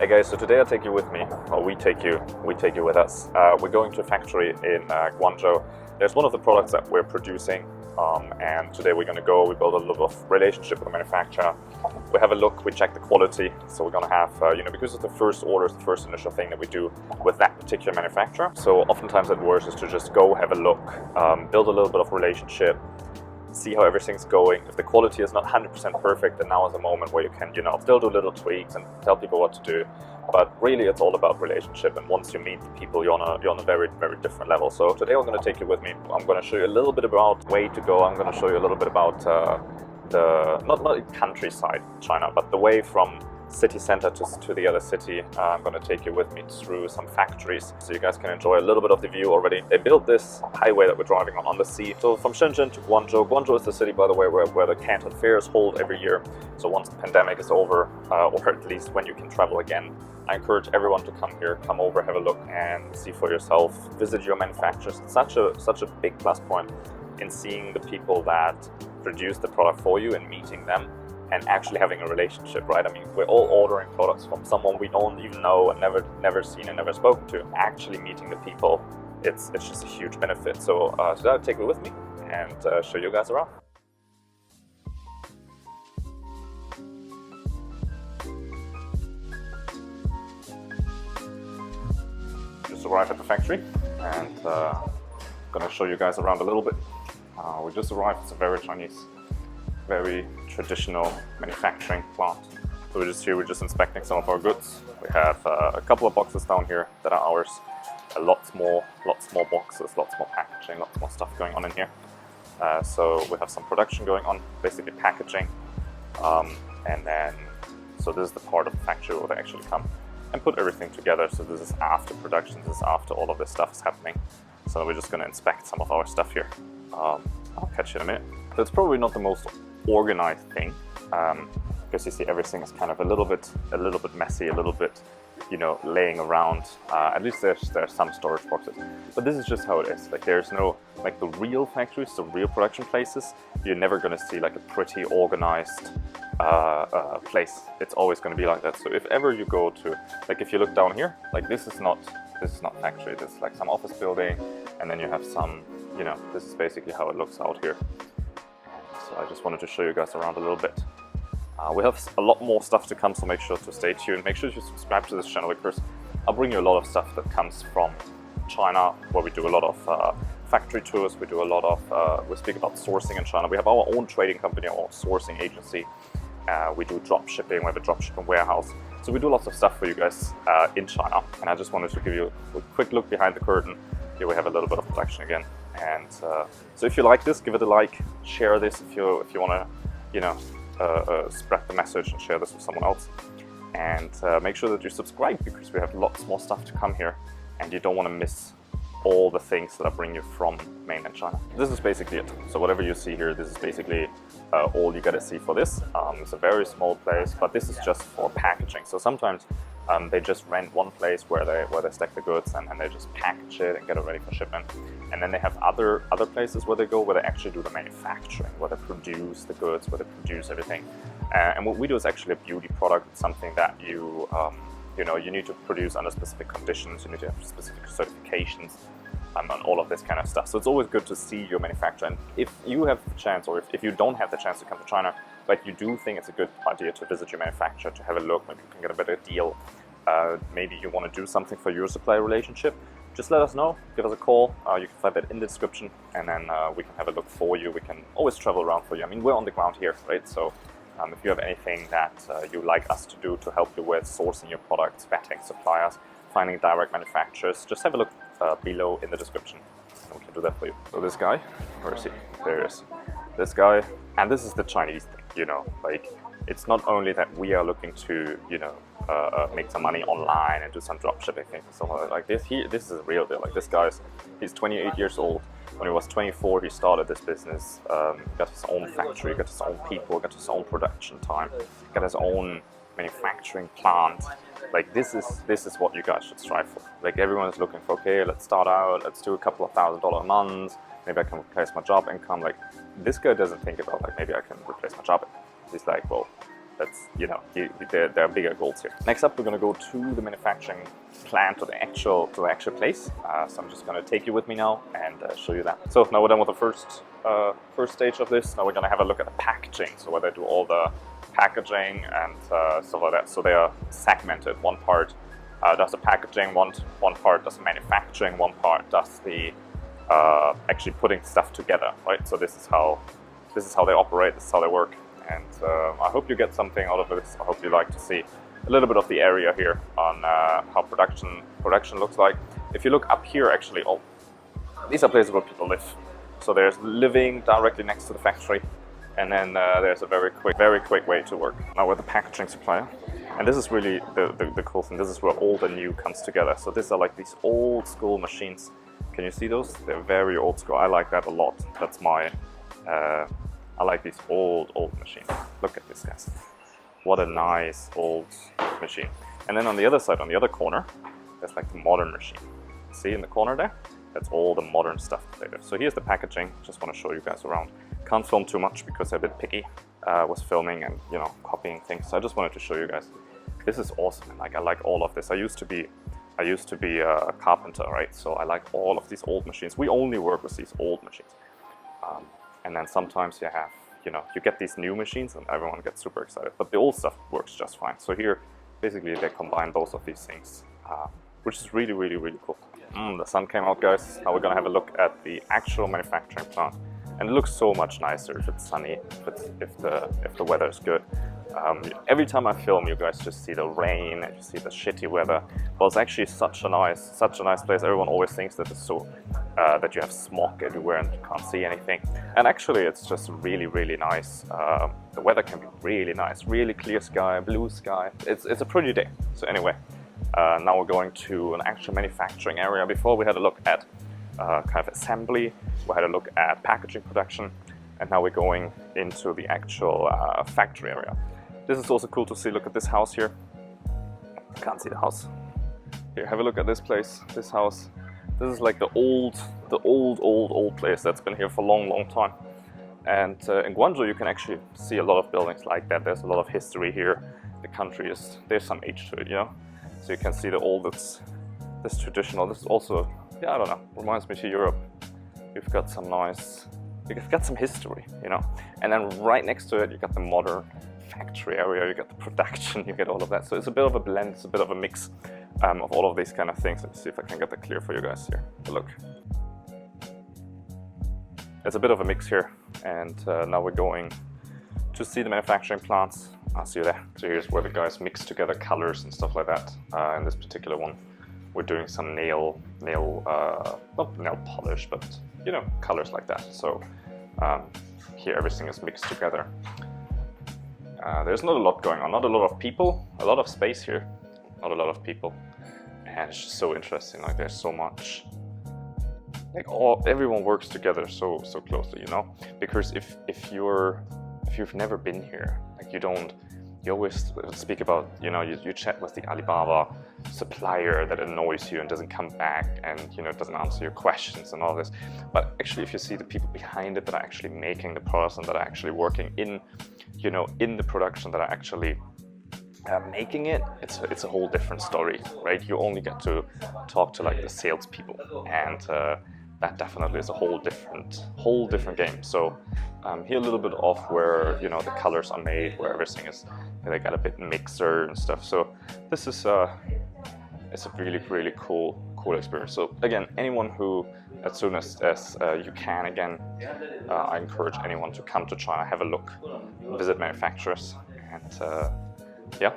Hey guys, so today I take you with me, or we take you with us. We're going to a factory in Guangzhou. There's one of the products that we're producing, and today we're going to go. We build a little bit of relationship with the manufacturer. We have a look, we check the quality. So we're going to have, because it's the first orders, the first initial thing that we do with that particular manufacturer. So oftentimes it works is to just go have a look, build a little bit of relationship, see how everything's going. If the quality is not 100% perfect, then now is a moment where you can, still do little tweaks and tell people what to do. But really, it's all about relationship. And once you meet the people, you're on a very, very different level. So today, I'm going to take you with me. I'm going to show you a little bit about way to go. I'm going to show you a little bit about the not countryside China, but the way from city center to the other city. I'm going to take you with me through some factories so you guys can enjoy a little bit of the view already. They built this highway that we're driving on the sea. So from Shenzhen to Guangzhou. Guangzhou is the city, by the way, where the Canton fairs hold every year. So once the pandemic is over, or at least when you can travel again, I encourage everyone to come here, come over, have a look and see for yourself, visit your manufacturers. It's such a big plus point in seeing the people that produce the product for you and meeting them and actually having a relationship, right? I mean, we're all ordering products from someone we don't even know and never seen and never spoken to. Actually meeting the people, it's just a huge benefit. So today I'll take it with me and show you guys around. Just arrived at the factory and gonna show you guys around a little bit. We just arrived. It's a very Chinese, very traditional manufacturing plant. So we're just inspecting some of our goods. We have a couple of boxes down here that are ours. Lots more boxes, lots more packaging, lots more stuff going on in here. So we have some production going on, basically packaging. And then, so this is the part of the factory where they actually come and put everything together. So this is after production, this is after all of this stuff is happening. So we're just gonna inspect some of our stuff here. I'll catch you in a minute. So it's probably not the most organized thing, because you see everything is kind of a little bit messy, a little bit, laying around. At least there's some storage boxes, but this is just how it is. Like there's no, like the real factories, the real production places, you're never going to see like a pretty organized place. It's always going to be like that. So if ever you go to, like if you look down here, like this is not factory. This is like some office building, and then you have some, this is basically how it looks out here. So I just wanted to show you guys around a little bit. We have a lot more stuff to come, so make sure to stay tuned. Make sure you subscribe to this channel because I'll bring you a lot of stuff that comes from China, where we do a lot of factory tours. We do a lot of, we speak about sourcing in China. We have our own trading company, our own sourcing agency. We do drop shipping, we have a drop shipping warehouse. So we do lots of stuff for you guys in China. And I just wanted to give you a quick look behind the curtain. Here we have a little bit of production again. And so if you like this, give it a like, share this if you want to, spread the message and share this with someone else. And make sure that you subscribe because we have lots more stuff to come here and you don't want to miss all the things that I bring you from mainland China. This is basically it. So whatever you see here, this is basically all you gotta see for this. It's a very small place, but this is just for packaging. So sometimes they just rent one place where they stack the goods and they just package it and get it ready for shipment. And then they have other places where they go where they actually do the manufacturing, where they produce the goods, where they produce everything. And what we do is actually a beauty product. It's something that you need to produce under specific conditions. You need to have specific certifications and all of this kind of stuff. So it's always good to see your manufacturer. And if you have the chance, or if you don't have the chance to come to China, but you do think it's a good idea to visit your manufacturer, to have a look, maybe you can get a better deal. Maybe you want to do something for your supplier relationship, just let us know, give us a call. You can find that in the description, and then we can have a look for you. We can always travel around for you. I mean, we're on the ground here, right? So if you have anything that you like us to do to help you with sourcing your products, vetting suppliers, finding direct manufacturers, just have a look below in the description, and we can do that for you. So this guy, where is he? There he is. This guy, and this is the Chinese thing, like it's not only that we are looking to, make some money online and do some drop shipping things and stuff like this. This is a real deal. Like this guy's, he's 28 years old. When he was 24, he started this business, got his own factory, got his own people, got his own production time, got his own manufacturing plant. Like this is what you guys should strive for. Like everyone is looking for, okay, let's start out, let's do a couple of $1,000s a month, maybe I can replace my job income. Like this guy doesn't think about like maybe I can replace my job income. He's like, well, that's, you know, there are bigger goals here. Next up, we're going to go to the manufacturing plant, to the actual place. So I'm just going to take you with me now and show you that. So now we're done with the first stage of this. Now we're going to have a look at the packaging. So where they do all the packaging and stuff like that. So they are segmented. One part does the packaging, one part does the manufacturing, one part does the actually putting stuff together, right? So this is how they operate, this is how they work, and I hope you get something out of this. I hope you like to see a little bit of the area here on how production looks like. If you look up here, actually, these are places where people live. So there's living directly next to the factory, and then there's a very quick way to work. Now we're the packaging supplier, and this is really the cool thing. This is where all the new comes together. So these are like these old school machines. Can you see those? They're very old school. I like that a lot. That's my I like these old machines. Look at this, guys. What a nice old machine. And then on the other side, on the other corner, there's like the modern machine. See in the corner there? That's all the modern stuff that they do. So here's the packaging. Just want to show you guys around. Can't film too much because I'm a bit picky with filming and, you know, copying things. So I just wanted to show you guys. This is awesome. Like, I like all of this. I used to be a carpenter, right? So I like all of these old machines. We only work with these old machines. And then sometimes you have, you know, you get these new machines and everyone gets super excited. But the old stuff works just fine. So here, basically, they combine both of these things, which is really, really, really cool. The sun came out, guys. Now we're gonna have a look at the actual manufacturing plant. And it looks so much nicer if it's sunny, if the weather is good. Every time I film, you guys just see the rain and you see the shitty weather. Well, it's actually such a nice place. Everyone always thinks that it's so that you have smog everywhere and you can't see anything. And actually, it's just really, really nice. The weather can be really nice, really clear sky, blue sky. It's a pretty day. So anyway, now we're going to an actual manufacturing area. Before we had a look at kind of assembly, we had a look at packaging production, and now we're going into the actual factory area. This is also cool to see. Look at this house here. Can't see the house. Here, have a look at this place, this house. This is like the old place that's been here for a long time. And in Guangzhou, you can actually see a lot of buildings like that. There's a lot of history here. The country there's some age to it, you know. So you can see the old, this traditional. This is also, yeah, I don't know, reminds me to Europe. You've got some history, you know. And then right next to it, you got the modern factory area, you get the production, you get all of that. So it's a bit of a blend, it's a bit of a mix of all of these kind of things. Let's see if I can get that clear for you guys here. Look. It's a bit of a mix here, and now we're going to see the manufacturing plants. I'll see you there. So here's where the guys mix together colors and stuff like that. In this particular one, we're doing some not nail polish, but, you know, colors like that. So here everything is mixed together. There's not a lot going on, not a lot of people, a lot of space here, not a lot of people, and it's just so interesting. Like, there's so much, like, everyone works together so closely, you know. Because if you've never been here, like, you always speak about, you know, you chat with the Alibaba supplier that annoys you and doesn't come back and, you know, doesn't answer your questions and all this. But actually, if you see the people behind it that are actually making the products and that are actually working in, you know, in the production, that are actually making it, it's a whole different story, right? You only get to talk to like the salespeople, and that definitely is a whole different game. So here a little bit of where, you know, the colors are made, where everything is, they got a bit mixer and stuff. So this is it's a really cool experience. So again, anyone who, as soon as you can, again, I encourage anyone to come to China, have a look, visit manufacturers, and yeah.